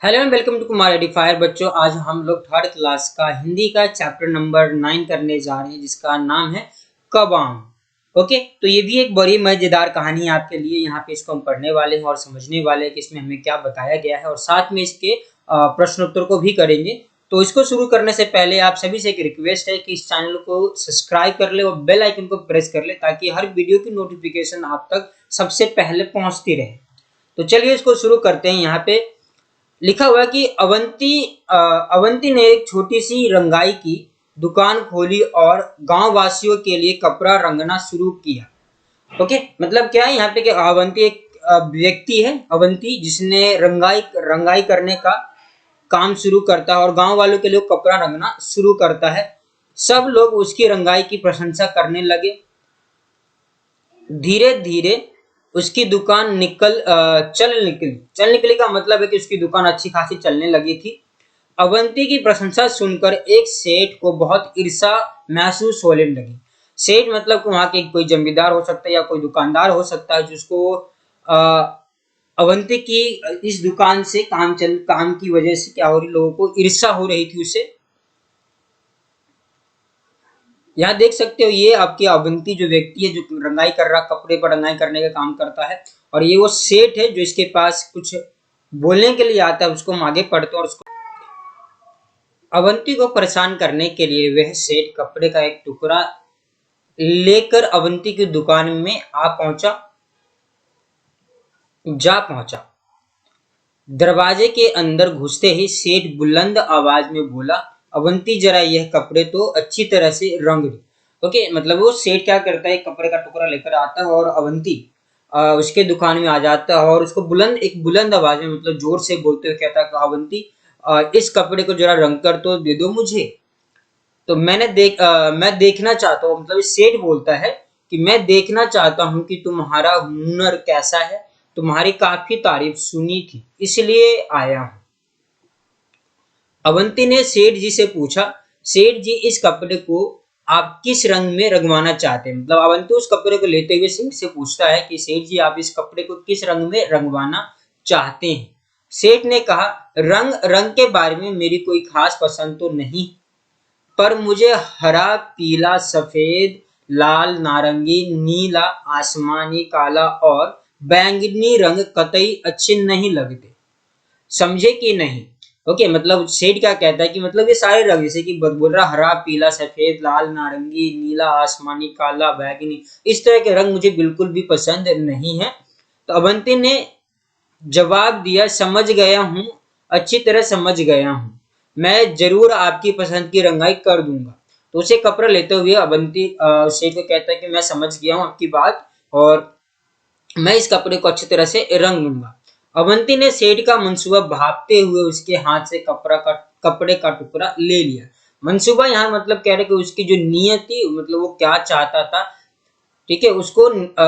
Hello and welcome to Kumar Edifier. बच्चों, आज हम लोग थर्ड क्लास का हिंदी का चैप्टर नंबर 9 करने जा रहे हैं, जिसका नाम है कबाम। ओके, तो ये भी एक बड़ी मजेदार कहानी है आपके लिए। यहाँ पे इसको हम पढ़ने वाले हैं और समझने वाले हैं कि इसमें हमें क्या बताया गया है, और साथ में इसके प्रश्नोत्तर को भी करेंगे। तो इसको शुरू करने से पहले आप सभी से एक रिक्वेस्ट है कि इस चैनल को सब्सक्राइब कर ले और बेल आइकन को प्रेस कर ले, ताकि हर वीडियो की नोटिफिकेशन आप तक सबसे पहले पहुंचती रहे। तो चलिए इसको शुरू करते हैं। यहाँ पे लिखा हुआ है कि अवंती ने एक छोटी सी रंगाई की दुकान खोली और गांव वासियों के लिए कपड़ा रंगना शुरू किया। ओके, मतलब क्या है यहाँ पे कि अवंती एक व्यक्ति है, अवंती, जिसने रंगाई रंगाई करने का काम शुरू करता है और गांव वालों के लिए कपड़ा रंगना शुरू करता है। सब लोग उसकी रंगाई की प्रशंसा करने लगे। धीरे धीरे उसकी दुकान चल निकली का मतलब है कि उसकी दुकान अच्छी खासी चलने लगी थी। अवंती की प्रशंसा सुनकर एक सेठ को बहुत ईर्ष्या महसूस होने लगी। सेठ मतलब कि वहां के कोई जमींदार हो सकता है या कोई दुकानदार हो सकता है, जिसको अवंती की इस दुकान से काम की वजह से क्या हो रही, लोगों को ईर्ष्या हो रही थी उसे। यहाँ देख सकते हो, ये आपकी अवंती जो व्यक्ति है, जो रंगाई कर रहा, कपड़े पर रंगाई करने का काम करता है, और ये वो सेठ है जो इसके पास कुछ बोलने के लिए आता है। उसको हम आगे पढ़ते हैं। और उसको अवंती को परेशान करने के लिए वह सेठ कपड़े का एक टुकड़ा लेकर अवंती की दुकान में जा पहुंचा। दरवाजे के अंदर घुसते ही सेठ बुलंद आवाज में बोला, अवंती, जरा यह कपड़े तो अच्छी तरह से रंग दो। ओके, मतलब वो सेठ क्या करता है, कपड़े का टुकड़ा लेकर आता है और अवंती उसके दुकान में आ जाता है, और उसको एक बुलंद आवाज में, मतलब जोर से बोलते हुए कहता है, अवंती, इस कपड़े को जरा रंग कर तो दे दो मुझे। तो मैं देखना चाहता हूँ, मतलब सेठ बोलता है कि मैं देखना चाहता हूँ कि तुम्हारा हुनर कैसा है। तुम्हारी काफी तारीफ सुनी थी, इसलिए आया हूँ। अवंती ने सेठ जी से पूछा, सेठ जी, इस कपड़े को आप किस रंग में रंगवाना चाहते हैं? मतलब अवंती उस कपड़े को लेते हुए सेठ से पूछता है कि सेठ जी, आप इस कपड़े को किस रंग में रंगवाना चाहते हैं? सेठ ने कहा, रंग रंग के बारे में मेरी कोई खास पसंद तो नहीं, पर मुझे हरा, पीला, सफेद, लाल, नारंगी, नीला, आसमानी, काला और बैंगनी रंग कतई अच्छे नहीं लगते। समझे कि नहीं? ओके, मतलब सेठ क्या कहता है कि मतलब ये सारे रंग, जैसे कि बोल रहा हरा, पीला, सफेद, लाल, नारंगी, नीला, आसमानी, काला, बैंगनी, इस तरह के रंग मुझे बिल्कुल भी पसंद नहीं है। तो अवंती ने जवाब दिया, समझ गया हूँ, अच्छी तरह समझ गया हूँ, मैं जरूर आपकी पसंद की रंगाई कर दूंगा। तो उसे कपड़ा लेते हुए अवंती सेठ को कहता है कि मैं समझ गया हूँ आपकी बात, और मैं इस कपड़े को अच्छी तरह से रंग लूंगा। अवंती ने सेठ का मंसूबा भापते हुए उसके हाथ से कपड़े का टुकड़ा ले लिया। मंसूबा यहाँ मतलब कह रहे कि उसकी जो नीयत थी, मतलब वो क्या चाहता था। ठीक है, उसको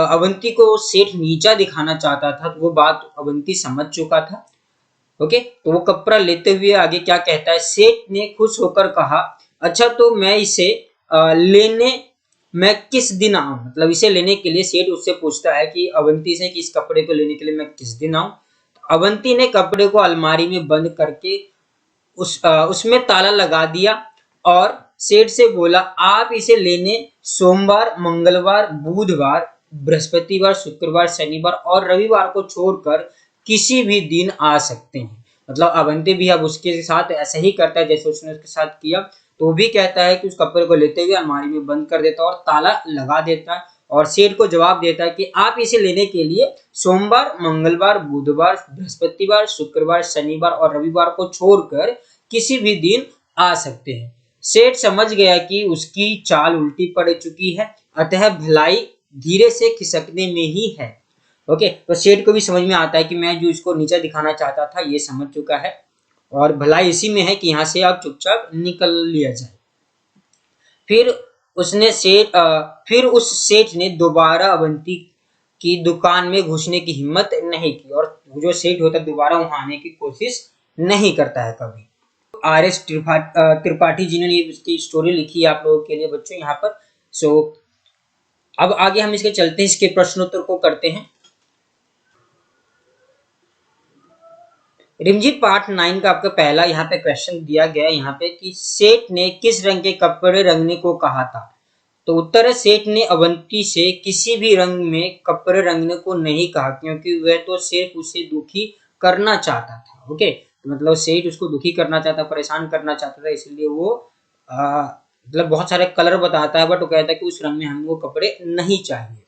अवंती को सेठ नीचा दिखाना चाहता था, तो वो बात अवंती समझ चुका था। ओके, तो वो कपड़ा लेते हुए आगे क्या कहता है, सेठ ने खुश होकर कहा, अच्छा, तो मैं इसे लेने मैं किस दिन आऊं? मतलब इसे लेने के लिए सेठ उससे पूछता है कि अवंती से, कि इस कपड़े को लेने के लिए मैं किस दिन आऊं? अवंती ने कपड़े को अलमारी में बंद करके उसमें ताला लगा दिया और सेठ से बोला, आप इसे लेने सोमवार, मंगलवार, बुधवार, बृहस्पतिवार, शुक्रवार, शनिवार और रविवार को छोड़कर किसी भी दिन आ सकते हैं। मतलब अवंती भी अब उसके साथ ऐसा ही करता है जैसे उसने उसके साथ किया। तो वो भी कहता है कि उस कपड़े को लेते हुए अलमारी में बंद कर देता है और ताला लगा देता है, और सेठ को जवाब देता है कि आप इसे लेने के लिए सोमवार, मंगलवार, बुधवार, बृहस्पतिवार, शुक्रवार, शनिवार और रविवार को छोड़कर किसी भी दिन आ सकते हैं। सेठ समझ गया कि उसकी चाल उल्टी पड़ चुकी है, अतः भलाई धीरे से खिसकने में ही है। ओके, तो सेठ को भी समझ में आता है कि मैं जो इसको नीचा दिखाना चाहता था ये समझ चुका है, और भलाई इसी में है कि यहाँ से आप चुपचाप निकल लिया जाए। फिर फिर उस सेठ ने दोबारा अवंती की दुकान में घुसने की हिम्मत नहीं की, और जो सेठ होता है दोबारा वहां आने की कोशिश नहीं करता है कभी। RS त्रिपाठी जी ने इसकी स्टोरी लिखी है आप लोगों के लिए बच्चों यहाँ पर। सो अब आगे हम इसके चलते हैं, इसके प्रश्नोत्तर को करते हैं। रिमझी पार्ट 9 का आपका पहला यहाँ पे क्वेश्चन दिया गया है यहाँ पे कि सेठ ने किस रंग के कपड़े रंगने को कहा था। तो उत्तर है सेठ ने अवंती से किसी भी रंग में कपड़े रंगने को नहीं कहा, क्योंकि वह तो सिर्फ उसे दुखी करना चाहता था। ओके, तो मतलब सेठ उसको दुखी करना चाहता, परेशान करना चाहता था, इसलिए वो मतलब बहुत सारे कलर बताता है, बट वो कहता है कि उस रंग में हमको कपड़े नहीं चाहिए।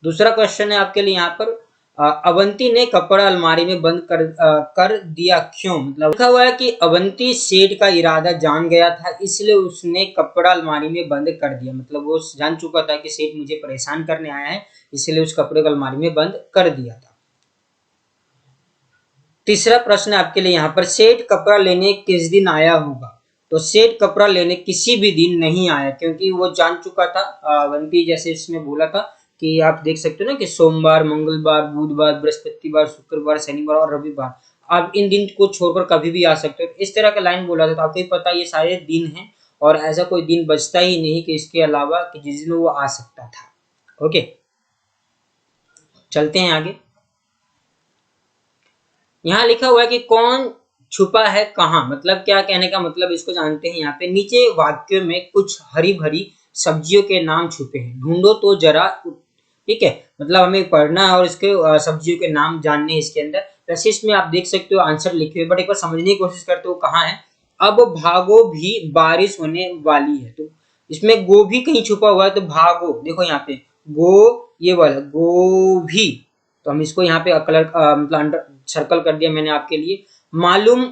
दूसरा क्वेश्चन है आपके लिए यहाँ पर अवंती ने कपड़ा अलमारी में बंद कर दिया क्यों। मतलब लिखा हुआ है कि अवंती सेठ का इरादा जान गया था, इसलिए उसने कपड़ा अलमारी में बंद कर दिया। मतलब वो जान चुका था कि सेठ मुझे परेशान करने आया है, इसलिए उस कपड़े को अलमारी में बंद कर दिया था। तीसरा प्रश्न आपके लिए यहाँ पर सेठ कपड़ा लेने किस दिन आया होगा। तो सेठ कपड़ा लेने किसी भी दिन नहीं आया, क्योंकि वो जान चुका था अवंती जैसे इसमें बोला था कि आप देख सकते हो ना कि सोमवार, मंगलवार, बुधवार, बृहस्पतिवार, शुक्रवार, शनिवार और रविवार, आप इन दिन को छोड़कर कभी भी आ सकते हो। इस तरह का लाइन बोला था, तो आपको ही पता ये सारे दिन हैं और ऐसा कोई दिन बचता ही नहीं कि इसके अलावा कि जिस दिन वो आ सकता था। ओके, चलते हैं आगे। यहाँ लिखा हुआ है कि कौन छुपा है कहाँ। मतलब क्या कहने का मतलब इसको जानते हैं। यहाँ पे नीचे वाक्यों में कुछ हरी भरी सब्जियों के नाम छुपे हैं, ढूंढो तो जरा। ठीक है, मतलब हमें पढ़ना है और इसके सब्जियों के नाम जानने हैं इसके अंदर। वैसे इसमें आप देख सकते हो आंसर लिखे हुए, बट एक बार समझने की कोशिश करते हो कहाँ है। अब भागो भी बारिश होने वाली है, तो इसमें गो भी कहीं छुपा हुआ है, तो भागो देखो यहाँ पे गो, ये वाला गो भी, तो हम इसको यहाँ पे कलर मतलब अंडर सर्कल कर दिया मैंने आपके लिए। मालूम,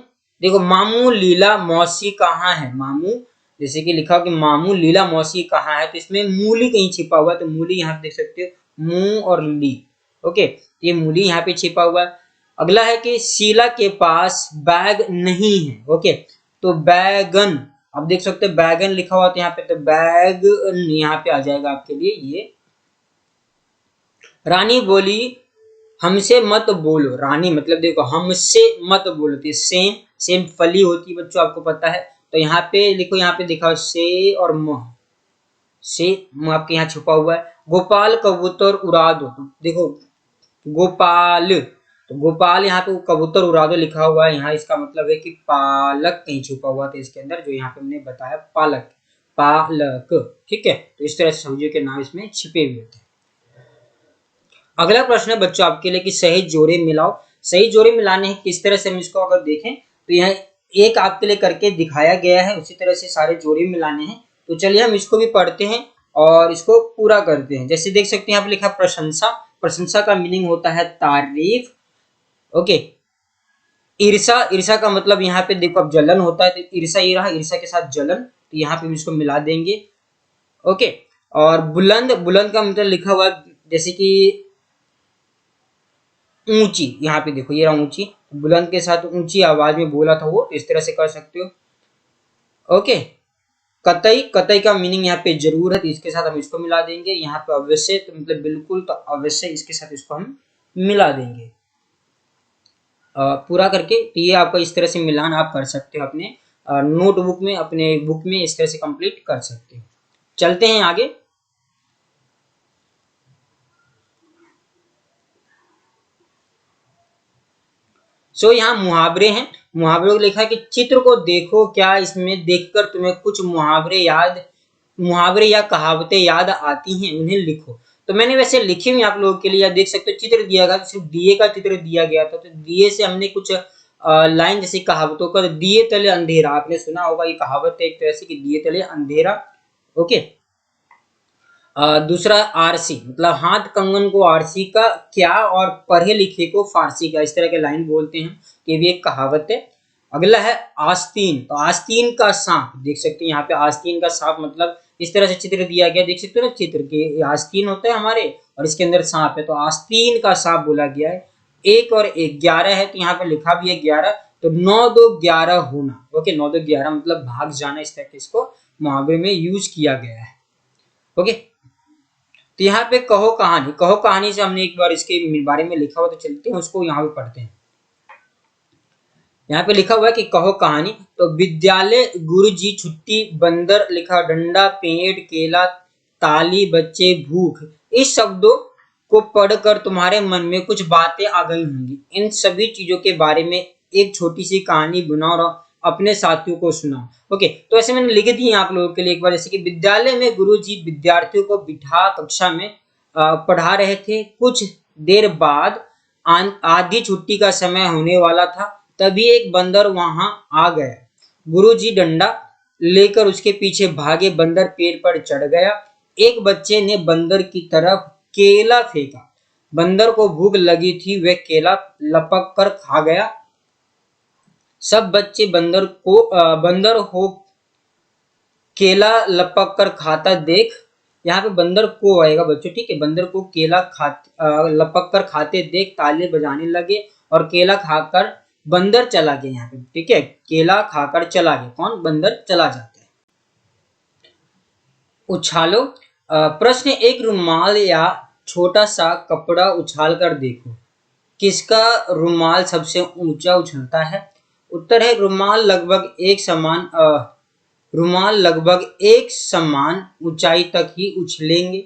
देखो मामू लीला मौसी कहाँ है। मामू जैसे कि लिखा हो कि मामू लीला मौसी कहाँ है, तो इसमें मूली कहीं छिपा हुआ है, तो मूली यहाँ पे देख सकते हो मुंह और ली। ओके, ये मूली यहाँ पे छिपा हुआ है। अगला है कि शीला के पास बैग नहीं है। ओके, तो बैगन, आप देख सकते हो बैगन लिखा हुआ, तो यहाँ पे तो बैग यहाँ पे आ जाएगा आपके लिए ये। रानी बोली हमसे मत बोलो। रानी मतलब देखो हमसे मत बोलो, तो सेम सेम फली होती है बच्चों, आपको पता है। तो यहाँ पे लिखो, यहाँ पे दिखाओ से और म, से म आपके यहाँ छुपा हुआ है। गोपाल कबूतर उड़ा दो, तो देखो गोपाल, तो गोपाल यहाँ पे कबूतर उड़ा दो लिखा हुआ है। यहाँ इसका मतलब है कि पालक कहीं छुपा हुआ था इसके अंदर, जो यहाँ पे हमने बताया पालक, पालक। ठीक है, तो इस तरह से सब्जियों के नाम इसमें छिपे हुए थे। अगला प्रश्न है बच्चों आपके लिए कि सही जोड़े मिलाओ। सही जोड़े मिलाने हैं किस तरह से हम इसको अगर देखें तो यहाँ एक आपके लिए करके दिखाया गया है, उसी तरह से सारे जोड़े मिलाने हैं। तो चलिए हम इसको भी पढ़ते हैं और इसको पूरा करते हैं। जैसे देख सकते हैं यहाँ पे लिखा प्रशंसा। प्रशंसा का मीनिंग होता है तारीफ। ओके, ईर्षा, ईर्षा का मतलब यहाँ पे देखो अब जलन होता है, तो ईर्षा ये रहा, ईर्षा के साथ जलन, तो यहाँ पे हम इसको मिला देंगे। ओके, और बुलंद, बुलंद का मतलब लिखा हुआ जैसे कि ऊंची, यहाँ पे देखो ये रहा ऊंची, बुलंद के साथ ऊंची आवाज में बोला था वो, इस तरह से कर सकते हो। ओके, कतई, कतई का मीनिंग यहाँ पे जरूर है, तो इसके साथ हम इसको मिला देंगे। यहाँ पे अवश्य तो मतलब बिल्कुल, तो अवश्य इसके साथ इसको हम मिला देंगे पूरा करके। तो ये आपका इस तरह से मिलान आप कर सकते हो अपने नोटबुक में, अपने बुक में इस तरह से कंप्लीट कर सकते हो। चलते हैं आगे। सो यहाँ मुहावरे हैं। मुहावरों को लिखा है कि चित्र को देखो, क्या इसमें देखकर तुम्हें कुछ मुहावरे या कहावतें याद आती हैं, उन्हें लिखो। तो मैंने वैसे लिखी हुई आप लोगों के लिए, देख सकते हो चित्र दिया गया, सिर्फ दिए का चित्र दिया गया था, तो दिए से हमने कुछ लाइन जैसी कहावतों का, दिए तले अंधेरा, आपने सुना होगा ये कहावत है एक तरह से कि दिए तले अंधेरा। ओके, दूसरा आरसी, मतलब हाथ कंगन को आरसी का क्या और पढ़े लिखे को फारसी का, इस तरह के लाइन बोलते हैं कि भी एक कहावत है। अगला है आस्तीन, तो आस्तीन का सांप, देख सकते हैं यहाँ पे आस्तीन का सांप, मतलब इस तरह से चित्र दिया गया, देख सकते हो ना चित्र के आस्तीन होता है हमारे और इसके अंदर सांप है, तो आस्तीन का सांप बोला गया है। एक और एक 11 है, तो यहाँ पे लिखा भी है 11, तो 9 2 11 होना। ओके, 9 2 11 मतलब भाग जाना, इस तरह के इसको मुहावरे में यूज किया गया है। ओके, तो यहाँ पे कहो कहानी, कहो कहानी से हमने एक बार इसके बारे में लिखा हुआ, तो चलते हैं उसको यहाँ पे पढ़ते हैं। यहाँ पे लिखा हुआ है कि कहो कहानी, तो विद्यालय गुरुजी छुट्टी, बंदर लिखा, डंडा, पेड़, केला, ताली, बच्चे, भूख। इस शब्दों को पढ़कर तुम्हारे मन में कुछ बातें आ गई होंगी। इन सभी चीजों के बारे में एक छोटी सी कहानी बनाओ और अपने साथियों को सुनाओ। ओके, तो ऐसे मैंने लिख दी है आप लोगों के लिए एक बार, जैसे कि विद्यालय में गुरुजी विद्यार्थियों को बिठा कक्षा में पढ़ा रहे थे। कुछ देर बाद आधी छुट्टी का समय होने वाला था, तभी एक बंदर वहां आ गया। गुरुजी डंडा लेकर उसके पीछे भागे, बंदर पेड़ पर चढ़ गया। एक बच्चे ने बंदर की तरफ केला फेंका। बंदर को भूख लगी थी, वह केला लपक कर खा गया। सब बच्चे बंदर हो केला लपक कर खाता देख, यहाँ पे बंदर को आएगा बच्चों, ठीक है, बंदर को केला लपक कर खाते देख ताली बजाने लगे और केला खाकर बंदर चला गया। यहाँ पे ठीक है, केला खाकर चला गया, कौन? बंदर चला जाता है। उछालो। प्रश्न, एक रुमाल या छोटा सा कपड़ा उछाल कर देखो, किसका रुमाल सबसे ऊंचा उछलता है? उत्तर है रुमाल लगभग एक समान ऊंचाई तक ही उछलेंगे।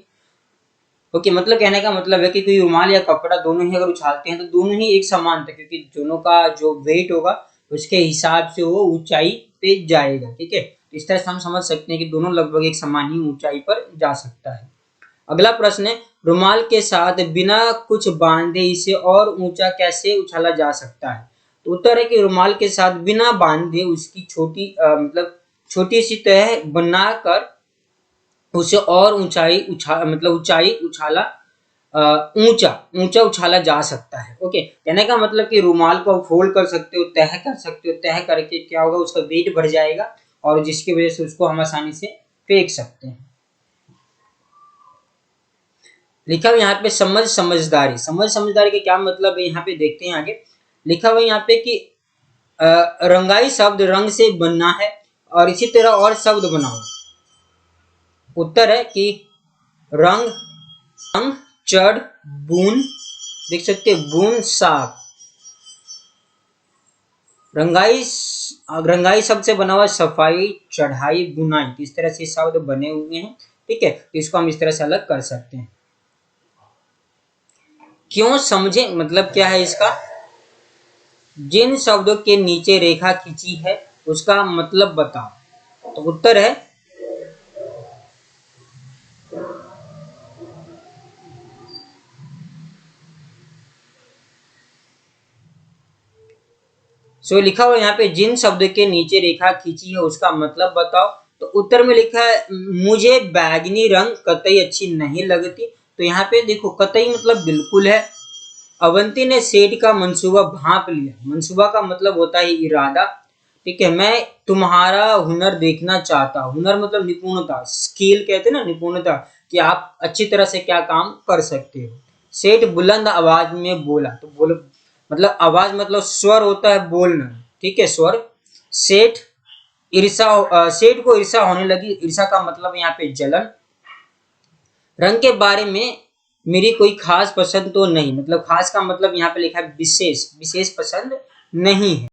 ओके, मतलब कहने का मतलब है कि कोई रुमाल या कपड़ा दोनों ही अगर उछालते हैं तो दोनों ही एक समान तक, क्योंकि दोनों का जो वेट होगा उसके हिसाब से वो ऊंचाई पे जाएगा। ठीक है, इस तरह से हम समझ सकते हैं कि दोनों लगभग एक समान ही ऊंचाई पर जा सकता है। अगला प्रश्न है, रुमाल के साथ बिना कुछ बांधे इसे और ऊंचा कैसे उछाला जा सकता है? तो उत्तर है कि रुमाल के साथ बिना बांधे उसकी छोटी सी तह बनाकर उसे और ऊंचा उछाला जा सकता है। ओके, कहने का मतलब कि रुमाल को फोल्ड कर सकते हो, तह कर सकते हो, तह करके क्या होगा, उसका वेट बढ़ जाएगा और जिसकी वजह से उसको हम आसानी से फेंक सकते हैं। लिखा हुआ यहाँ पे समझदारी का क्या मतलब है, यहाँ पे देखते हैं आगे। लिखा हुआ यहाँ पे कि रंगाई शब्द रंग से बनना है और इसी तरह और शब्द बनाओ। उत्तर है कि रंग, चढ़, बून, देख सकते हैं बून, साफ। रंगाई शब्द से बना हुआ सफाई, चढ़ाई, बुनाई, इस तरह से शब्द बने हुए हैं। ठीक है, तो इसको हम इस तरह से अलग कर सकते हैं। क्यों समझे, मतलब क्या है इसका? जिन शब्दों के नीचे रेखा खींची है उसका मतलब बताओ। तो उत्तर है लिखा हुआ यहाँ पे जिन शब्द के नीचे रेखा खींची है उसका मतलब बताओ। तो उत्तर में लिखा है मुझे बैगनी रंग कतई अच्छी नहीं लगती। तो यहाँ पे देखो कतई मतलब बिल्कुल है। अवंती ने सेठ का मंसूबा भांप लिया। मंसूबा का मतलब होता है इरादा। ठीक है, मैं तुम्हारा हुनर देखना चाहता हूँ। हुनर मतलब निपुणता, स्किल कहते हैं ना, निपुणता, कि आप अच्छी तरह से क्या काम कर सकते हो। सेठ बुलंद आवाज में बोला। तो मतलब आवाज मतलब स्वर होता है बोलना। ठीक है, स्वर। सेठ को ईर्षा होने लगी। ईर्षा का मतलब यहाँ पे जलन। रंग के बारे में मेरी कोई खास पसंद तो नहीं, मतलब खास का मतलब यहाँ पे लिखा है विशेष पसंद नहीं है।